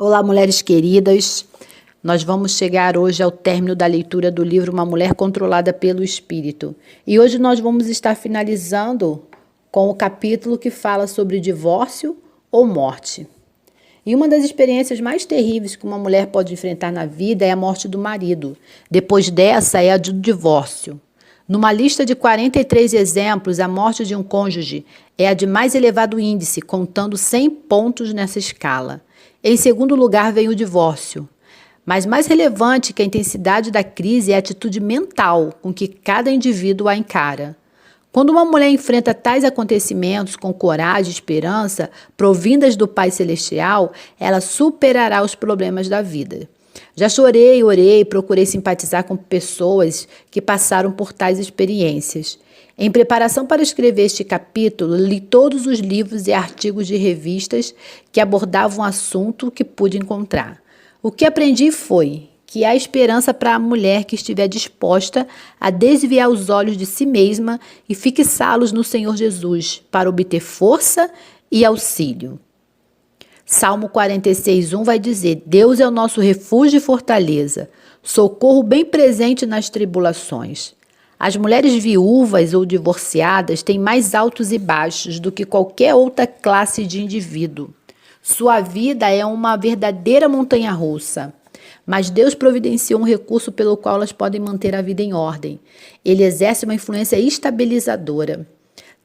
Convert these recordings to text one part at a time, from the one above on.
Olá, mulheres queridas. Nós vamos chegar hoje ao término da leitura do livro Uma Mulher Controlada pelo Espírito. E hoje nós vamos estar finalizando com o capítulo que fala sobre divórcio ou morte. E uma das experiências mais terríveis que uma mulher pode enfrentar na vida é a morte do marido. Depois dessa é a do divórcio. Numa lista de 43 exemplos, a morte de um cônjuge é a de mais elevado índice, contando 100 pontos nessa escala. Em segundo lugar vem o divórcio. Mas mais relevante que a intensidade da crise é a atitude mental com que cada indivíduo a encara. Quando uma mulher enfrenta tais acontecimentos com coragem e esperança, provindas do Pai Celestial, ela superará os problemas da vida. Já chorei, orei, procurei simpatizar com pessoas que passaram por tais experiências. Em preparação para escrever este capítulo, li todos os livros e artigos de revistas que abordavam o assunto que pude encontrar. O que aprendi foi que há esperança para a mulher que estiver disposta a desviar os olhos de si mesma e fixá-los no Senhor Jesus para obter força e auxílio. Salmo 46:1 vai dizer: Deus é o nosso refúgio e fortaleza, socorro bem presente nas tribulações. As mulheres viúvas ou divorciadas têm mais altos e baixos do que qualquer outra classe de indivíduo. Sua vida é uma verdadeira montanha-russa. Mas Deus providenciou um recurso pelo qual elas podem manter a vida em ordem. Ele exerce uma influência estabilizadora.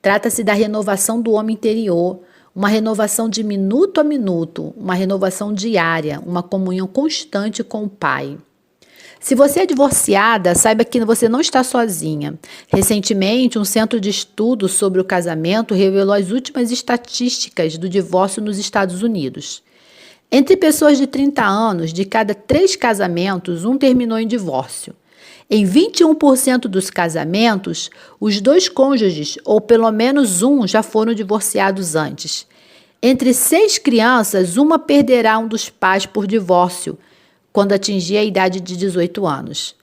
Trata-se da renovação do homem interior, uma renovação de minuto a minuto, uma renovação diária, uma comunhão constante com o Pai. Se você é divorciada, saiba que você não está sozinha. Recentemente, um centro de estudo sobre o casamento revelou as últimas estatísticas do divórcio nos Estados Unidos. Entre pessoas de 30 anos, de cada 3 casamentos, um terminou em divórcio. Em 21% dos casamentos, os 2 cônjuges, ou pelo menos um, já foram divorciados antes. Entre 6 crianças, uma perderá um dos pais por divórcio, quando atingir a idade de 18 anos.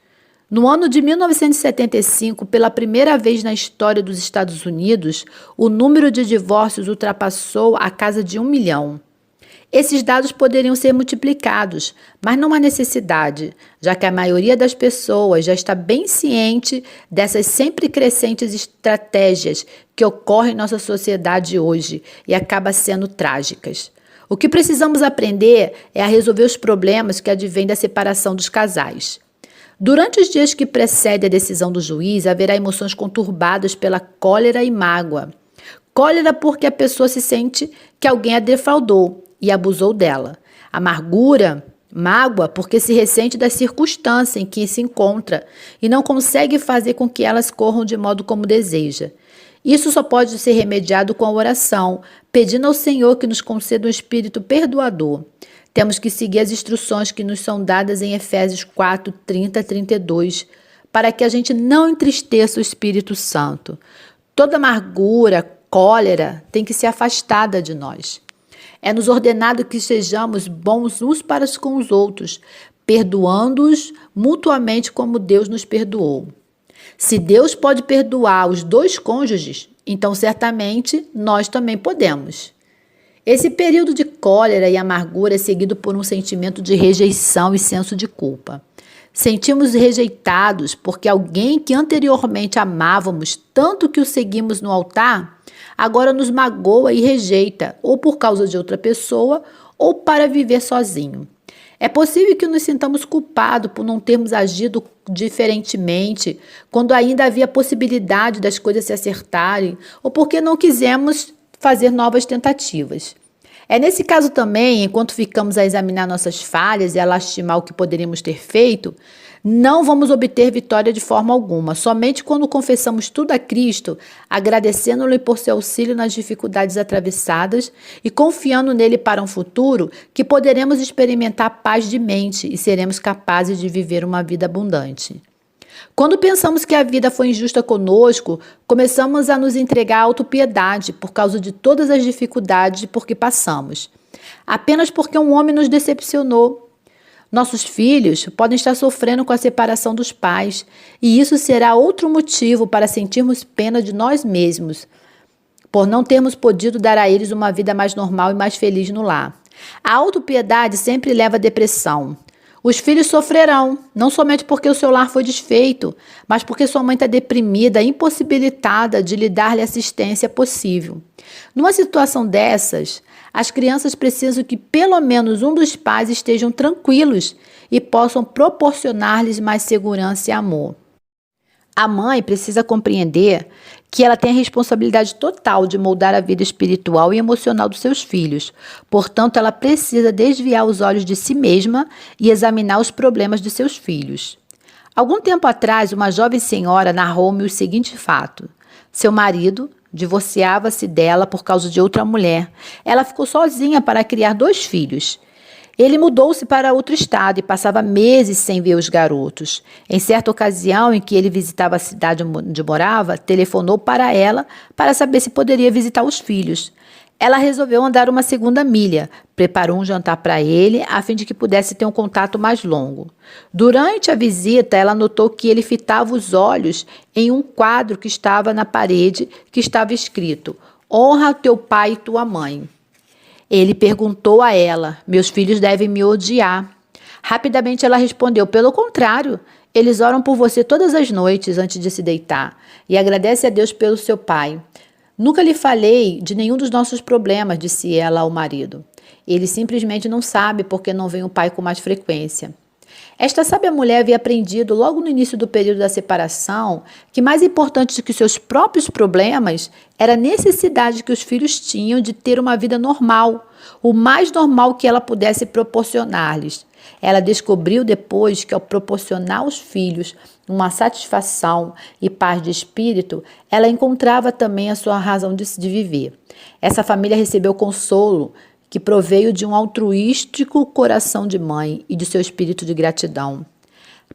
No ano de 1975, pela primeira vez na história dos Estados Unidos, o número de divórcios ultrapassou a casa de 1 milhão. Esses dados poderiam ser multiplicados, mas não há necessidade, já que a maioria das pessoas já está bem ciente dessas sempre crescentes estratégias que ocorrem em nossa sociedade hoje e acabam sendo trágicas. O que precisamos aprender é a resolver os problemas que advêm da separação dos casais. Durante os dias que precedem a decisão do juiz, haverá emoções conturbadas pela cólera e mágoa. Cólera porque a pessoa se sente que alguém a defraudou e abusou dela. Amargura, mágoa, porque se ressente da circunstância em que se encontra e não consegue fazer com que elas corram de modo como deseja. Isso só pode ser remediado com a oração, pedindo ao Senhor que nos conceda um espírito perdoador. Temos que seguir as instruções que nos são dadas em Efésios 4, 30 a 32, para que a gente não entristeça o Espírito Santo. Toda amargura, cólera tem que ser afastada de nós. É nos ordenado que sejamos bons uns para com os outros, perdoando-os mutuamente como Deus nos perdoou. Se Deus pode perdoar os 2 cônjuges, então certamente nós também podemos. Esse período de cólera e amargura é seguido por um sentimento de rejeição e senso de culpa. Sentimos rejeitados porque alguém que anteriormente amávamos tanto que o seguimos no altar, agora nos magoa e rejeita, ou por causa de outra pessoa, ou para viver sozinho. É possível que nos sintamos culpados por não termos agido diferentemente, quando ainda havia possibilidade das coisas se acertarem, ou porque não quisemos fazer novas tentativas. É nesse caso também, enquanto ficamos a examinar nossas falhas e a lastimar o que poderíamos ter feito, não vamos obter vitória de forma alguma. Somente quando confessamos tudo a Cristo, agradecendo-lhe por seu auxílio nas dificuldades atravessadas e confiando nele para um futuro, que poderemos experimentar paz de mente e seremos capazes de viver uma vida abundante. Quando pensamos que a vida foi injusta conosco, começamos a nos entregar à autopiedade por causa de todas as dificuldades por que passamos. Apenas porque um homem nos decepcionou. Nossos filhos podem estar sofrendo com a separação dos pais, e isso será outro motivo para sentirmos pena de nós mesmos, por não termos podido dar a eles uma vida mais normal e mais feliz no lar. A autopiedade sempre leva à depressão. Os filhos sofrerão, não somente porque o seu lar foi desfeito, mas porque sua mãe está deprimida, impossibilitada de lhe dar-lhe assistência possível. Numa situação dessas, as crianças precisam que pelo menos um dos pais estejam tranquilos e possam proporcionar-lhes mais segurança e amor. A mãe precisa compreender que ela tem a responsabilidade total de moldar a vida espiritual e emocional dos seus filhos. Portanto, ela precisa desviar os olhos de si mesma e examinar os problemas de seus filhos. Algum tempo atrás, uma jovem senhora narrou-me o seguinte fato. Seu marido divorciava-se dela por causa de outra mulher. Ela ficou sozinha para criar 2 filhos. Ele mudou-se para outro estado e passava meses sem ver os garotos. Em certa ocasião em que ele visitava a cidade onde morava, telefonou para ela para saber se poderia visitar os filhos. Ela resolveu andar uma segunda milha, preparou um jantar para ele a fim de que pudesse ter um contato mais longo. Durante a visita, ela notou que ele fitava os olhos em um quadro que estava na parede, que estava escrito: "Honra teu pai e tua mãe". Ele perguntou a ela: "Meus filhos devem me odiar?" Rapidamente ela respondeu: "Pelo contrário, eles oram por você todas as noites antes de se deitar e agradece a Deus pelo seu pai. Nunca lhe falei de nenhum dos nossos problemas", disse ela ao marido. "Ele simplesmente não sabe porque não vem o pai com mais frequência." Esta sábia mulher havia aprendido logo no início do período da separação que mais importante do que seus próprios problemas era a necessidade que os filhos tinham de ter uma vida normal, o mais normal que ela pudesse proporcionar-lhes. Ela descobriu depois que ao proporcionar aos filhos uma satisfação e paz de espírito, ela encontrava também a sua razão de viver. Essa família recebeu consolo que proveio de um altruístico coração de mãe e de seu espírito de gratidão.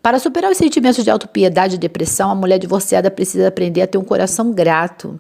Para superar os sentimentos de autopiedade e depressão, a mulher divorciada precisa aprender a ter um coração grato.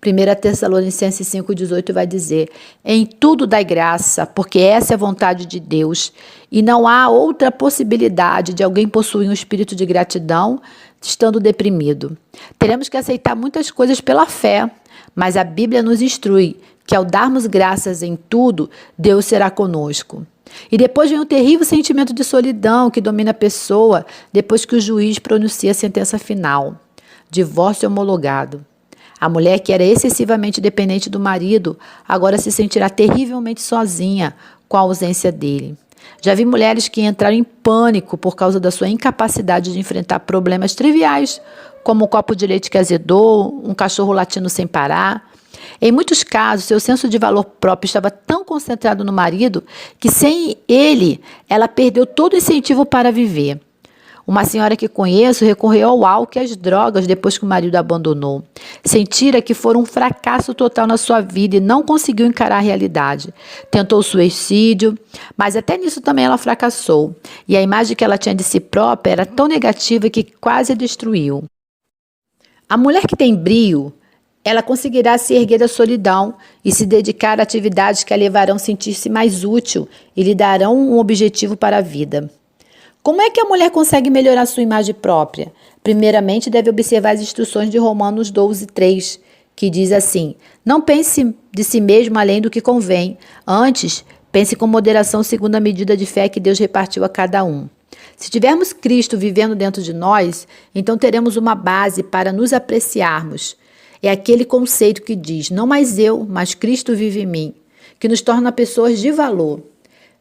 1 Tessalonicenses 5,18 vai dizer: "Em tudo dai graça, porque essa é a vontade de Deus, e não há outra possibilidade de alguém possuir um espírito de gratidão estando deprimido." Teremos que aceitar muitas coisas pela fé, mas a Bíblia nos instrui que ao darmos graças em tudo, Deus será conosco. E depois vem o terrível sentimento de solidão que domina a pessoa depois que o juiz pronuncia a sentença final: divórcio homologado. A mulher que era excessivamente dependente do marido agora se sentirá terrivelmente sozinha com a ausência dele. Já vi mulheres que entraram em pânico por causa da sua incapacidade de enfrentar problemas triviais, como um copo de leite que azedou, um cachorro latindo sem parar. Em muitos casos, seu senso de valor próprio estava tão concentrado no marido que, sem ele, ela perdeu todo o incentivo para viver. Uma senhora que conheço recorreu ao álcool e às drogas depois que o marido a abandonou. Sentira que foi um fracasso total na sua vida e não conseguiu encarar a realidade. Tentou suicídio, mas até nisso também ela fracassou. E a imagem que ela tinha de si própria era tão negativa que quase a destruiu. A mulher que tem brio, ela conseguirá se erguer da solidão e se dedicar a atividades que a levarão a sentir-se mais útil e lhe darão um objetivo para a vida. Como é que a mulher consegue melhorar sua imagem própria? Primeiramente, deve observar as instruções de Romanos 12:3, que diz assim: "Não pense de si mesmo além do que convém. Antes, pense com moderação segundo a medida de fé que Deus repartiu a cada um." Se tivermos Cristo vivendo dentro de nós, então teremos uma base para nos apreciarmos. É aquele conceito que diz: não mais eu, mas Cristo vive em mim, que nos torna pessoas de valor.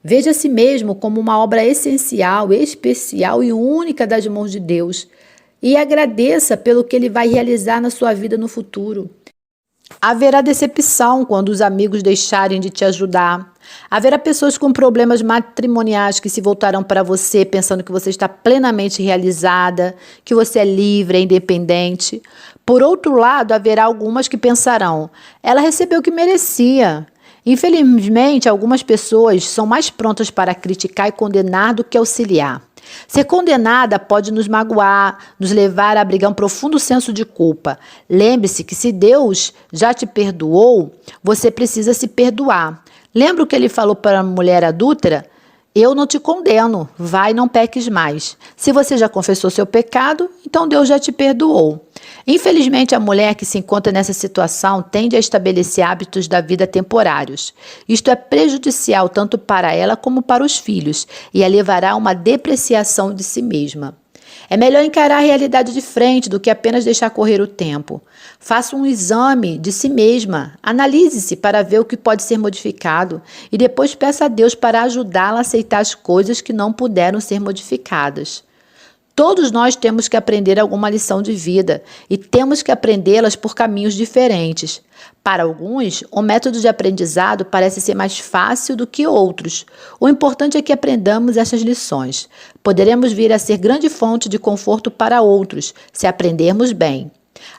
Veja a si mesmo como uma obra essencial, especial e única das mãos de Deus e agradeça pelo que Ele vai realizar na sua vida no futuro. Haverá decepção quando os amigos deixarem de te ajudar. Haverá pessoas com problemas matrimoniais que se voltarão para você pensando que você está plenamente realizada, que você é livre, é independente. Por outro lado, haverá algumas que pensarão: ela recebeu o que merecia. Infelizmente, algumas pessoas são mais prontas para criticar e condenar do que auxiliar. Ser condenada pode nos magoar, nos levar a abrigar um profundo senso de culpa. Lembre-se que se Deus já te perdoou, você precisa se perdoar. Lembra o que ele falou para a mulher adúltera? Eu não te condeno, vai, não peques mais. Se você já confessou seu pecado, então Deus já te perdoou. Infelizmente, a mulher que se encontra nessa situação tende a estabelecer hábitos da vida temporários. Isto é prejudicial tanto para ela como para os filhos e a levará a uma depreciação de si mesma. É melhor encarar a realidade de frente do que apenas deixar correr o tempo. Faça um exame de si mesma, analise-se para ver o que pode ser modificado e depois peça a Deus para ajudá-la a aceitar as coisas que não puderam ser modificadas. Todos nós temos que aprender alguma lição de vida e temos que aprendê-las por caminhos diferentes. Para alguns, o método de aprendizado parece ser mais fácil do que outros. O importante é que aprendamos essas lições. Poderemos vir a ser grande fonte de conforto para outros, se aprendermos bem.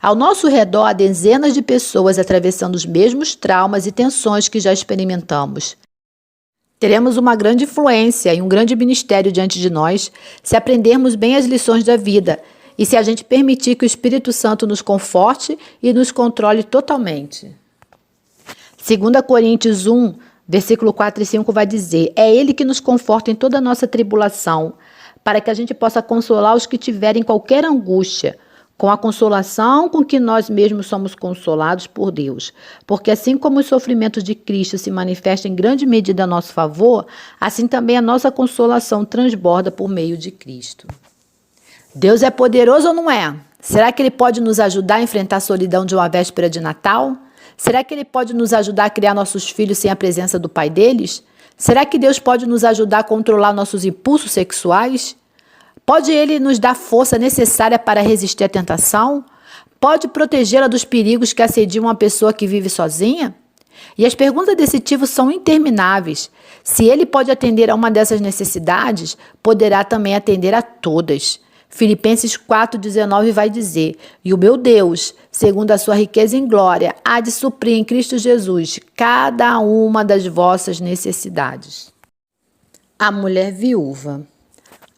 Ao nosso redor há dezenas de pessoas atravessando os mesmos traumas e tensões que já experimentamos. Teremos uma grande influência e um grande ministério diante de nós se aprendermos bem as lições da vida e se a gente permitir que o Espírito Santo nos conforte e nos controle totalmente. 2 Coríntios 1, versículo 4 e 5 vai dizer: é Ele que nos conforta em toda a nossa tribulação, para que a gente possa consolar os que tiverem qualquer angústia, com a consolação com que nós mesmos somos consolados por Deus. Porque assim como os sofrimentos de Cristo se manifestam em grande medida a nosso favor, assim também a nossa consolação transborda por meio de Cristo. Deus é poderoso ou não é? Será que Ele pode nos ajudar a enfrentar a solidão de uma véspera de Natal? Será que Ele pode nos ajudar a criar nossos filhos sem a presença do pai deles? Será que Deus pode nos ajudar a controlar nossos impulsos sexuais? Pode Ele nos dar força necessária para resistir à tentação? Pode protegê-la dos perigos que assediam uma pessoa que vive sozinha? E as perguntas desse tipo são intermináveis. Se Ele pode atender a uma dessas necessidades, poderá também atender a todas. Filipenses 4,19 vai dizer: e o meu Deus, segundo a sua riqueza em glória, há de suprir em Cristo Jesus cada uma das vossas necessidades. A mulher viúva.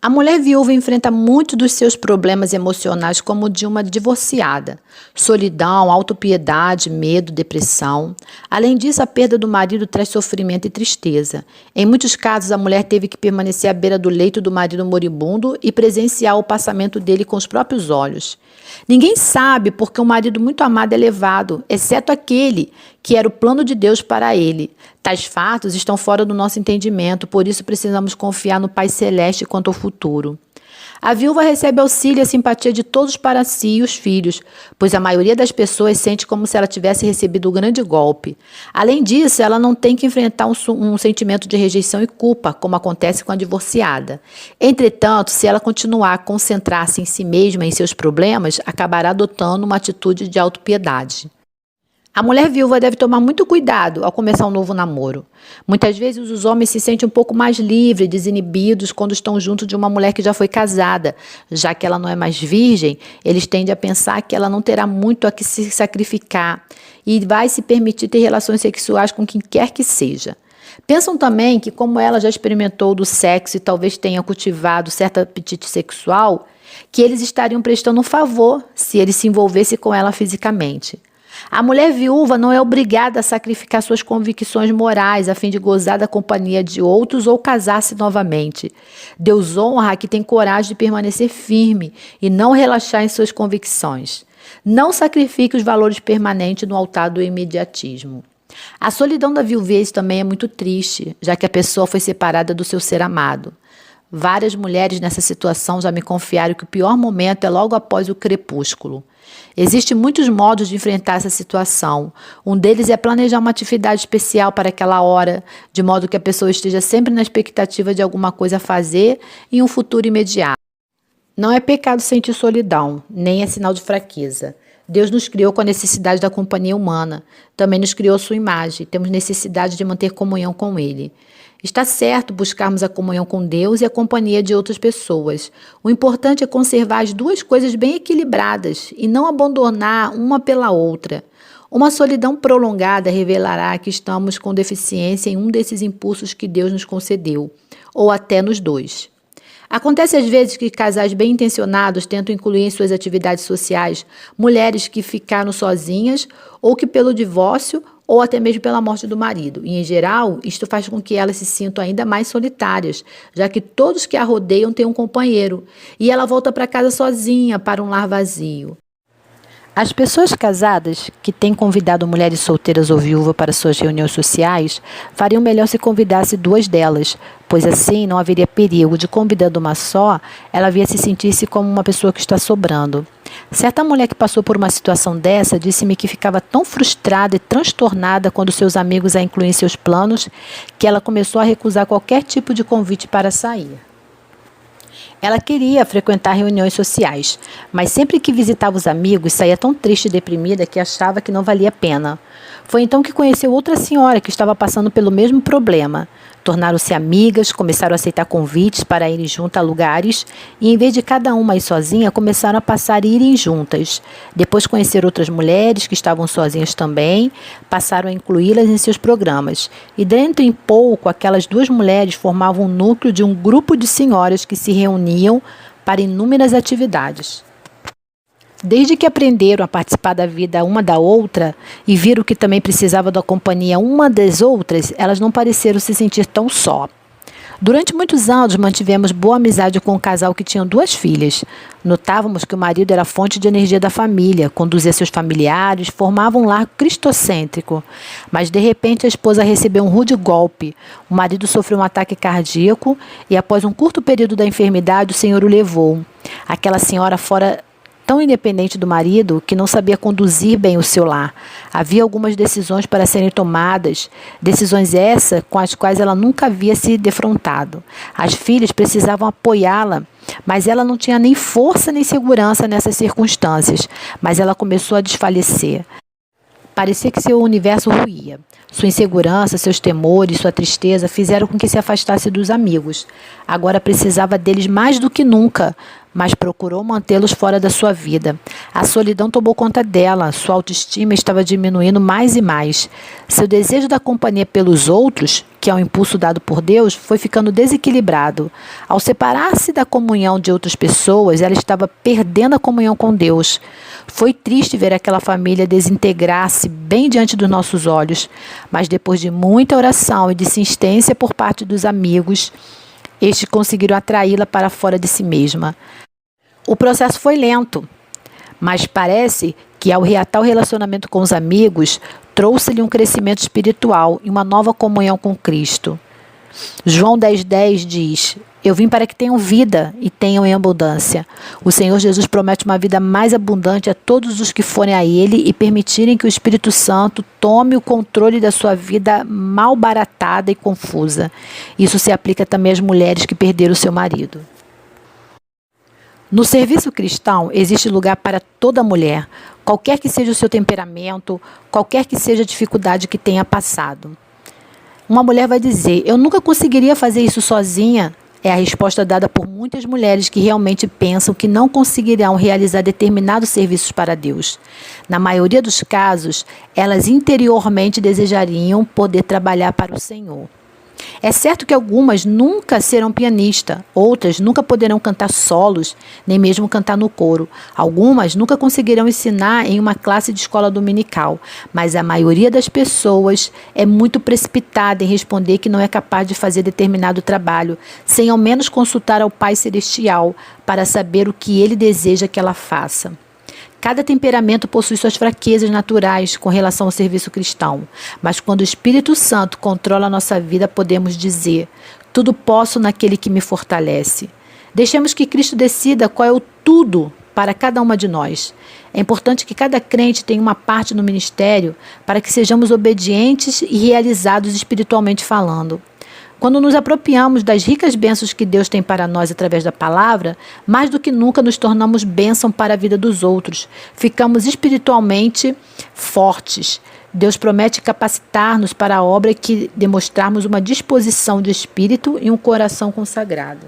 A mulher viúva enfrenta muitos dos seus problemas emocionais como o de uma divorciada. Solidão, autopiedade, medo, depressão. Além disso, a perda do marido traz sofrimento e tristeza. Em muitos casos, a mulher teve que permanecer à beira do leito do marido moribundo e presenciar o passamento dele com os próprios olhos. Ninguém sabe porque um marido muito amado é levado, exceto aquele que era o plano de Deus para ele. Tais fatos estão fora do nosso entendimento, por isso precisamos confiar no Pai Celeste quanto ao futuro. A viúva recebe auxílio e a simpatia de todos para si e os filhos, pois a maioria das pessoas sente como se ela tivesse recebido um grande golpe. Além disso, ela não tem que enfrentar um sentimento de rejeição e culpa, como acontece com a divorciada. Entretanto, se ela continuar a concentrar-se em si mesma e em seus problemas, acabará adotando uma atitude de autopiedade. A mulher viúva deve tomar muito cuidado ao começar um novo namoro. Muitas vezes os homens se sentem um pouco mais livres, desinibidos, quando estão junto de uma mulher que já foi casada. Já que ela não é mais virgem, eles tendem a pensar que ela não terá muito a que se sacrificar e vai se permitir ter relações sexuais com quem quer que seja. Pensam também que, como ela já experimentou do sexo e talvez tenha cultivado certo apetite sexual, que eles estariam prestando um favor se ele se envolvesse com ela fisicamente. A mulher viúva não é obrigada a sacrificar suas convicções morais a fim de gozar da companhia de outros ou casar-se novamente. Deus honra a que tem coragem de permanecer firme e não relaxar em suas convicções. Não sacrifique os valores permanentes no altar do imediatismo. A solidão da viuvez também é muito triste, já que a pessoa foi separada do seu ser amado. Várias mulheres nessa situação já me confiaram que o pior momento é logo após o crepúsculo. Existem muitos modos de enfrentar essa situação. Um deles é planejar uma atividade especial para aquela hora, de modo que a pessoa esteja sempre na expectativa de alguma coisa a fazer em um futuro imediato. Não é pecado sentir solidão, nem é sinal de fraqueza. Deus nos criou com a necessidade da companhia humana. Também nos criou sua imagem. Temos necessidade de manter comunhão com Ele. Está certo buscarmos a comunhão com Deus e a companhia de outras pessoas. O importante é conservar as duas coisas bem equilibradas e não abandonar uma pela outra. Uma solidão prolongada revelará que estamos com deficiência em um desses impulsos que Deus nos concedeu, ou até nos dois. Acontece às vezes que casais bem intencionados tentam incluir em suas atividades sociais mulheres que ficaram sozinhas ou que pelo divórcio ou até mesmo pela morte do marido. E, em geral, isto faz com que elas se sintam ainda mais solitárias, já que todos que a rodeiam têm um companheiro, e ela volta para casa sozinha, para um lar vazio. As pessoas casadas que têm convidado mulheres solteiras ou viúvas para suas reuniões sociais fariam melhor se convidasse duas delas, pois assim não haveria perigo de, convidando uma só, ela via se sentir-se como uma pessoa que está sobrando. Certa mulher que passou por uma situação dessa disse-me que ficava tão frustrada e transtornada quando seus amigos a incluíam em seus planos que ela começou a recusar qualquer tipo de convite para sair. Ela queria frequentar reuniões sociais, mas sempre que visitava os amigos, saía tão triste e deprimida que achava que não valia a pena. Foi então que conheceu outra senhora que estava passando pelo mesmo problema. Tornaram-se amigas, começaram a aceitar convites para irem juntas a lugares e, em vez de cada uma ir sozinha, começaram a passar a irem juntas. Depois conheceram outras mulheres que estavam sozinhas também, passaram a incluí-las em seus programas. E dentro em pouco, aquelas duas mulheres formavam um núcleo de um grupo de senhoras que se reuniam para inúmeras atividades. Desde que aprenderam a participar da vida uma da outra e viram que também precisavam da companhia uma das outras, elas não pareceram se sentir tão só. Durante muitos anos mantivemos boa amizade com um casal que tinha duas filhas. Notávamos que o marido era a fonte de energia da família, conduzia seus familiares, formava um lar cristocêntrico. Mas de repente a esposa recebeu um rude golpe. O marido sofreu um ataque cardíaco e após um curto período da enfermidade o Senhor o levou. Aquela senhora fora tão independente do marido que não sabia conduzir bem o seu lar. Havia algumas decisões para serem tomadas, decisões essas com as quais ela nunca havia se defrontado. As filhas precisavam apoiá-la, mas ela não tinha nem força nem segurança nessas circunstâncias, mas ela começou a desfalecer. Parecia que seu universo ruía. Sua insegurança, seus temores, sua tristeza fizeram com que se afastasse dos amigos. Agora precisava deles mais do que nunca, mas procurou mantê-los fora da sua vida. A solidão tomou conta dela, sua autoestima estava diminuindo mais e mais. Seu desejo da companhia pelos outros, que é um impulso dado por Deus, foi ficando desequilibrado. Ao separar-se da comunhão de outras pessoas, ela estava perdendo a comunhão com Deus. Foi triste ver aquela família desintegrar-se bem diante dos nossos olhos, mas depois de muita oração e de insistência por parte dos amigos, estes conseguiram atraí-la para fora de si mesma. O processo foi lento, mas parece que ao reatar o relacionamento com os amigos, trouxe-lhe um crescimento espiritual e uma nova comunhão com Cristo. João 10,10 diz: eu vim para que tenham vida e tenham em abundância. O Senhor Jesus promete uma vida mais abundante a todos os que forem a Ele e permitirem que o Espírito Santo tome o controle da sua vida mal baratada e confusa. Isso se aplica também às mulheres que perderam seu marido. No serviço cristão existe lugar para toda mulher, qualquer que seja o seu temperamento, qualquer que seja a dificuldade que tenha passado. Uma mulher vai dizer: eu nunca conseguiria fazer isso sozinha. É a resposta dada por muitas mulheres que realmente pensam que não conseguirão realizar determinados serviços para Deus. Na maioria dos casos, elas interiormente desejariam poder trabalhar para o Senhor. É certo que algumas nunca serão pianistas, outras nunca poderão cantar solos, nem mesmo cantar no coro. Algumas nunca conseguirão ensinar em uma classe de escola dominical, mas a maioria das pessoas é muito precipitada em responder que não é capaz de fazer determinado trabalho, sem ao menos consultar ao Pai Celestial para saber o que Ele deseja que ela faça. Cada temperamento possui suas fraquezas naturais com relação ao serviço cristão, mas quando o Espírito Santo controla a nossa vida, podemos dizer: tudo posso naquele que me fortalece. Deixemos que Cristo decida qual é o tudo para cada uma de nós. É importante que cada crente tenha uma parte no ministério para que sejamos obedientes e realizados espiritualmente falando. Quando nos apropriamos das ricas bênçãos que Deus tem para nós através da palavra, mais do que nunca nos tornamos bênção para a vida dos outros. Ficamos espiritualmente fortes. Deus promete capacitar-nos para a obra que demonstrarmos uma disposição de espírito e um coração consagrado.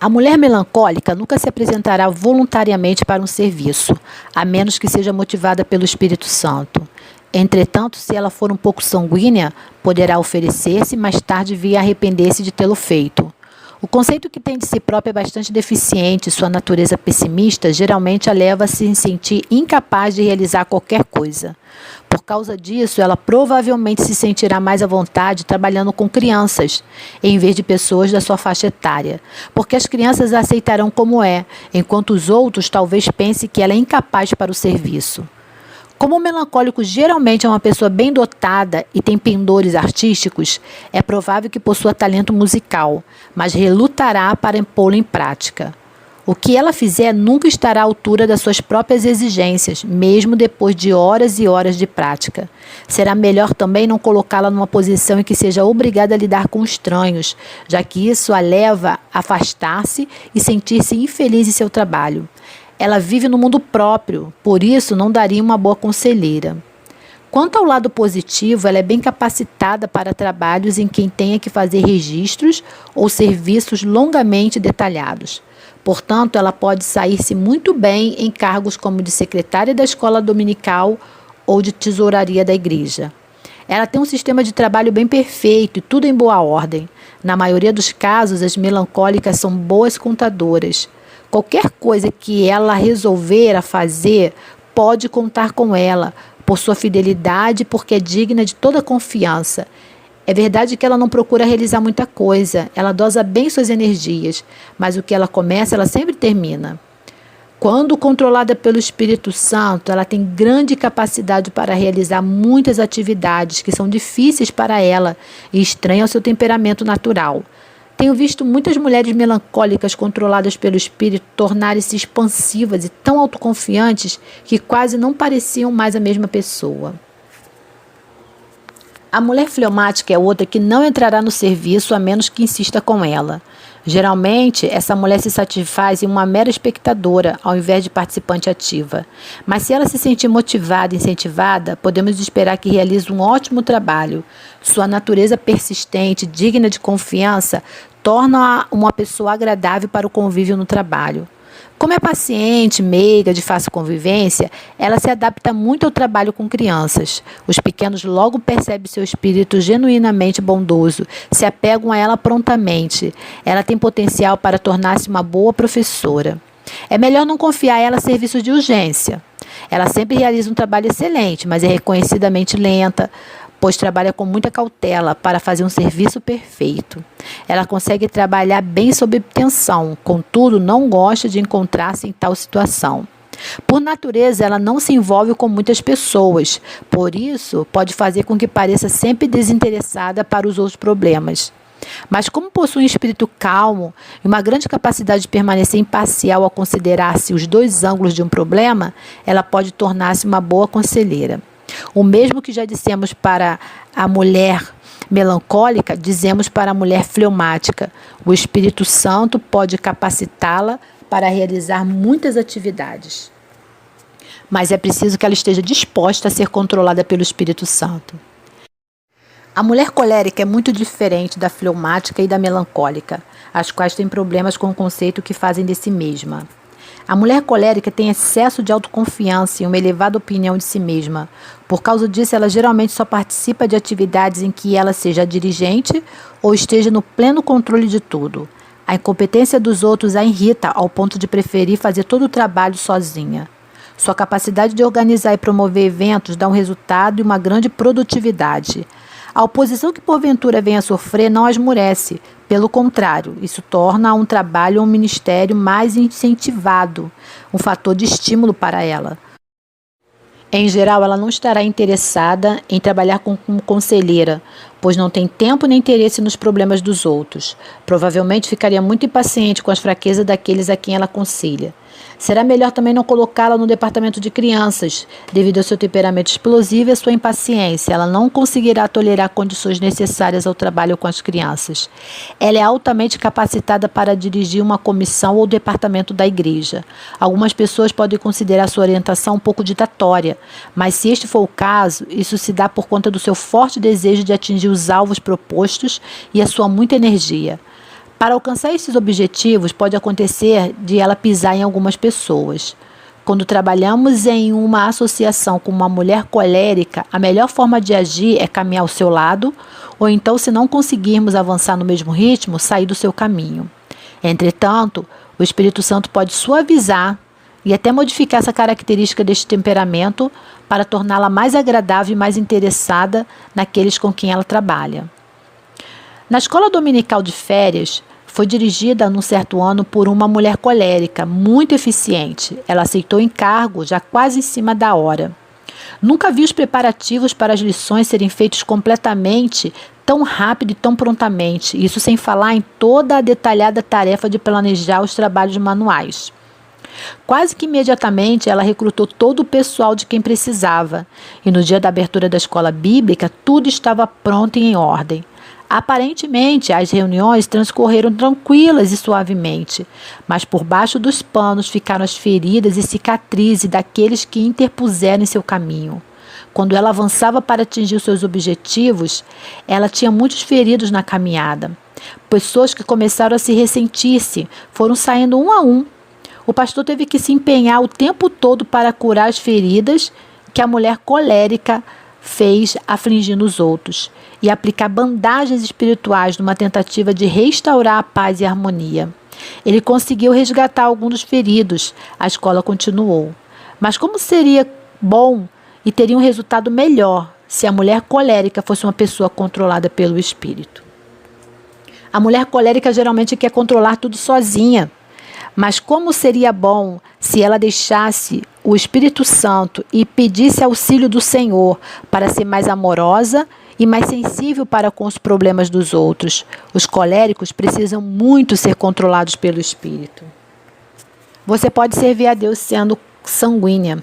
A mulher melancólica nunca se apresentará voluntariamente para um serviço, a menos que seja motivada pelo Espírito Santo. Entretanto, se ela for um pouco sanguínea, poderá oferecer-se e mais tarde vir a arrepender-se de tê-lo feito. O conceito que tem de si própria é bastante deficiente, sua natureza pessimista geralmente a leva a se sentir incapaz de realizar qualquer coisa. Por causa disso, ela provavelmente se sentirá mais à vontade trabalhando com crianças, em vez de pessoas da sua faixa etária, porque as crianças a aceitarão como é, enquanto os outros talvez pensem que ela é incapaz para o serviço. Como o melancólico geralmente é uma pessoa bem dotada e tem pendores artísticos, é provável que possua talento musical, mas relutará para pô-lo em prática. O que ela fizer nunca estará à altura das suas próprias exigências, mesmo depois de horas e horas de prática. Será melhor também não colocá-la numa posição em que seja obrigada a lidar com estranhos, já que isso a leva a afastar-se e sentir-se infeliz em seu trabalho. Ela vive no mundo próprio, por isso não daria uma boa conselheira. Quanto ao lado positivo, ela é bem capacitada para trabalhos em que tenha que fazer registros ou serviços longamente detalhados. Portanto, ela pode sair-se muito bem em cargos como de secretária da escola dominical ou de tesouraria da igreja. Ela tem um sistema de trabalho bem perfeito e tudo em boa ordem. Na maioria dos casos, as melancólicas são boas contadoras. Qualquer coisa que ela resolver a fazer, pode contar com ela, por sua fidelidade, porque é digna de toda confiança. É verdade que ela não procura realizar muita coisa, ela dosa bem suas energias, mas o que ela começa, ela sempre termina. Quando controlada pelo Espírito Santo, ela tem grande capacidade para realizar muitas atividades que são difíceis para ela e estranhas ao seu temperamento natural. Tenho visto muitas mulheres melancólicas controladas pelo espírito tornarem-se expansivas e tão autoconfiantes que quase não pareciam mais a mesma pessoa. A mulher fleumática é outra que não entrará no serviço a menos que insista com ela. Geralmente, essa mulher se satisfaz em uma mera espectadora, ao invés de participante ativa. Mas se ela se sentir motivada e incentivada, podemos esperar que realize um ótimo trabalho. Sua natureza persistente, digna de confiança, torna-a uma pessoa agradável para o convívio no trabalho. Como é paciente, meiga, de fácil convivência, ela se adapta muito ao trabalho com crianças. Os pequenos logo percebem seu espírito genuinamente bondoso, se apegam a ela prontamente. Ela tem potencial para tornar-se uma boa professora. É melhor não confiar a ela serviços de urgência. Ela sempre realiza um trabalho excelente, mas é reconhecidamente lenta, pois trabalha com muita cautela para fazer um serviço perfeito. Ela consegue trabalhar bem sob tensão, contudo, não gosta de encontrar-se em tal situação. Por natureza, ela não se envolve com muitas pessoas, por isso, pode fazer com que pareça sempre desinteressada para os outros problemas. Mas como possui um espírito calmo e uma grande capacidade de permanecer imparcial ao considerar-se os dois ângulos de um problema, ela pode tornar-se uma boa conselheira. O mesmo que já dissemos para a mulher melancólica, dizemos para a mulher fleumática. O Espírito Santo pode capacitá-la para realizar muitas atividades. Mas é preciso que ela esteja disposta a ser controlada pelo Espírito Santo. A mulher colérica é muito diferente da fleumática e da melancólica, as quais têm problemas com o conceito que fazem de si mesma. A mulher colérica tem excesso de autoconfiança e uma elevada opinião de si mesma. Por causa disso, ela geralmente só participa de atividades em que ela seja a dirigente ou esteja no pleno controle de tudo. A incompetência dos outros a irrita ao ponto de preferir fazer todo o trabalho sozinha. Sua capacidade de organizar e promover eventos dá um resultado e uma grande produtividade. A oposição que porventura venha a sofrer não a esmurece. Pelo contrário, isso torna um trabalho ou um ministério mais incentivado, um fator de estímulo para ela. Em geral, ela não estará interessada em trabalhar como conselheira, pois não tem tempo nem interesse nos problemas dos outros. Provavelmente ficaria muito impaciente com as fraquezas daqueles a quem ela aconselha. Será melhor também não colocá-la no departamento de crianças, devido ao seu temperamento explosivo e à sua impaciência. Ela não conseguirá tolerar condições necessárias ao trabalho com as crianças. Ela é altamente capacitada para dirigir uma comissão ou departamento da igreja. Algumas pessoas podem considerar sua orientação um pouco ditatória, mas se este for o caso, isso se dá por conta do seu forte desejo de atingir os alvos propostos e a sua muita energia. Para alcançar esses objetivos, pode acontecer de ela pisar em algumas pessoas. Quando trabalhamos em uma associação com uma mulher colérica, a melhor forma de agir é caminhar ao seu lado, ou então, se não conseguirmos avançar no mesmo ritmo, sair do seu caminho. Entretanto, o Espírito Santo pode suavizar e até modificar essa característica deste temperamento para torná-la mais agradável e mais interessada naqueles com quem ela trabalha. Na escola dominical de férias, foi dirigida num certo ano por uma mulher colérica, muito eficiente. Ela aceitou o encargo já quase em cima da hora. Nunca vi os preparativos para as lições serem feitos completamente, tão rápido e tão prontamente. Isso sem falar em toda a detalhada tarefa de planejar os trabalhos manuais. Quase que imediatamente ela recrutou todo o pessoal de quem precisava. E no dia da abertura da escola bíblica, tudo estava pronto e em ordem. Aparentemente, as reuniões transcorreram tranquilas e suavemente, mas por baixo dos panos ficaram as feridas e cicatrizes daqueles que interpuseram em seu caminho. Quando ela avançava para atingir os seus objetivos, ela tinha muitos feridos na caminhada. Pessoas que começaram a se ressentir-se foram saindo um a um. O pastor teve que se empenhar o tempo todo para curar as feridas que a mulher colérica fez afligindo os outros e aplicar bandagens espirituais numa tentativa de restaurar a paz e a harmonia. Ele conseguiu resgatar alguns dos feridos. A escola continuou. Mas como seria bom e teria um resultado melhor se a mulher colérica fosse uma pessoa controlada pelo Espírito? A mulher colérica geralmente quer controlar tudo sozinha. Mas como seria bom se ela deixasse o Espírito Santo e pedisse auxílio do Senhor para ser mais amorosa e mais sensível para com os problemas dos outros. Os coléricos precisam muito ser controlados pelo Espírito. Você pode servir a Deus sendo sanguínea.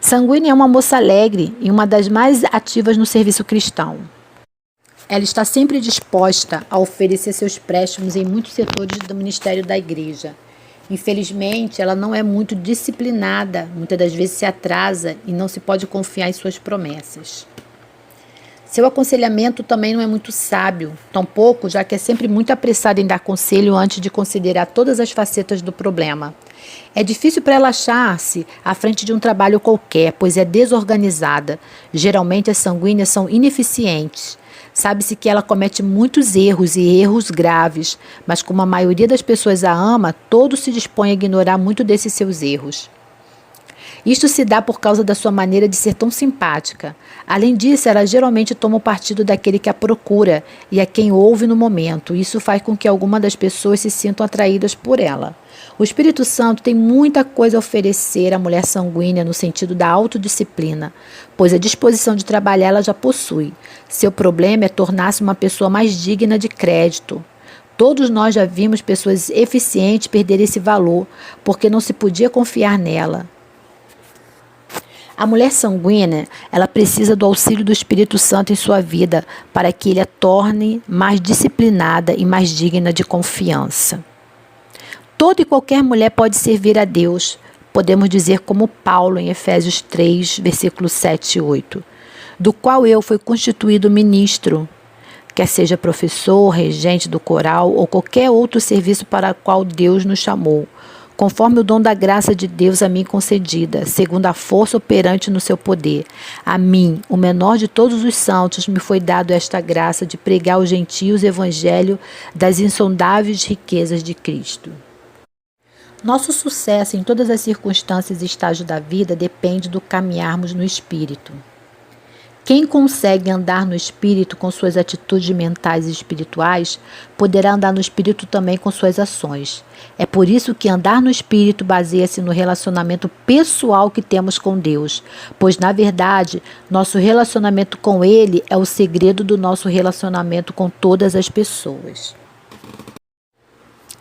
Sanguínea é uma moça alegre e uma das mais ativas no serviço cristão. Ela está sempre disposta a oferecer seus préstimos em muitos setores do ministério da igreja. Infelizmente, ela não é muito disciplinada, muitas das vezes se atrasa e não se pode confiar em suas promessas. Seu aconselhamento também não é muito sábio, tampouco, já que é sempre muito apressada em dar conselho antes de considerar todas as facetas do problema. É difícil para ela achar-se à frente de um trabalho qualquer, pois é desorganizada. Geralmente as sanguíneas são ineficientes. Sabe-se que ela comete muitos erros e erros graves, mas como a maioria das pessoas a ama, todos se dispõem a ignorar muito desses seus erros. Isto se dá por causa da sua maneira de ser tão simpática. Além disso, ela geralmente toma o partido daquele que a procura e a quem ouve no momento. Isso faz com que algumas das pessoas se sintam atraídas por ela. O Espírito Santo tem muita coisa a oferecer à mulher sanguínea no sentido da autodisciplina, pois a disposição de trabalhar ela já possui. Seu problema é tornar-se uma pessoa mais digna de crédito. Todos nós já vimos pessoas eficientes perder esse valor, porque não se podia confiar nela. A mulher sanguínea, ela precisa do auxílio do Espírito Santo em sua vida para que ele a torne mais disciplinada e mais digna de confiança. Toda e qualquer mulher pode servir a Deus, podemos dizer como Paulo em Efésios 3, versículos 7 e 8, do qual eu fui constituído ministro, quer seja professor, regente do coral ou qualquer outro serviço para o qual Deus nos chamou, conforme o dom da graça de Deus a mim concedida, segundo a força operante no seu poder. A mim, o menor de todos os santos, me foi dado esta graça de pregar aos gentios o evangelho das insondáveis riquezas de Cristo. Nosso sucesso em todas as circunstâncias e estágios da vida depende do caminharmos no Espírito. Quem consegue andar no Espírito com suas atitudes mentais e espirituais, poderá andar no Espírito também com suas ações. É por isso que andar no Espírito baseia-se no relacionamento pessoal que temos com Deus, pois, na verdade, nosso relacionamento com Ele é o segredo do nosso relacionamento com todas as pessoas.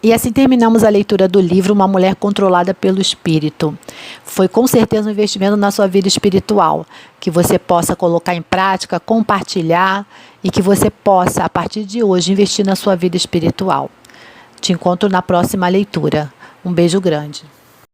E assim terminamos a leitura do livro Uma Mulher Controlada pelo Espírito. Foi com certeza um investimento na sua vida espiritual, que você possa colocar em prática, compartilhar e que você possa, a partir de hoje, investir na sua vida espiritual. Te encontro na próxima leitura. Um beijo grande.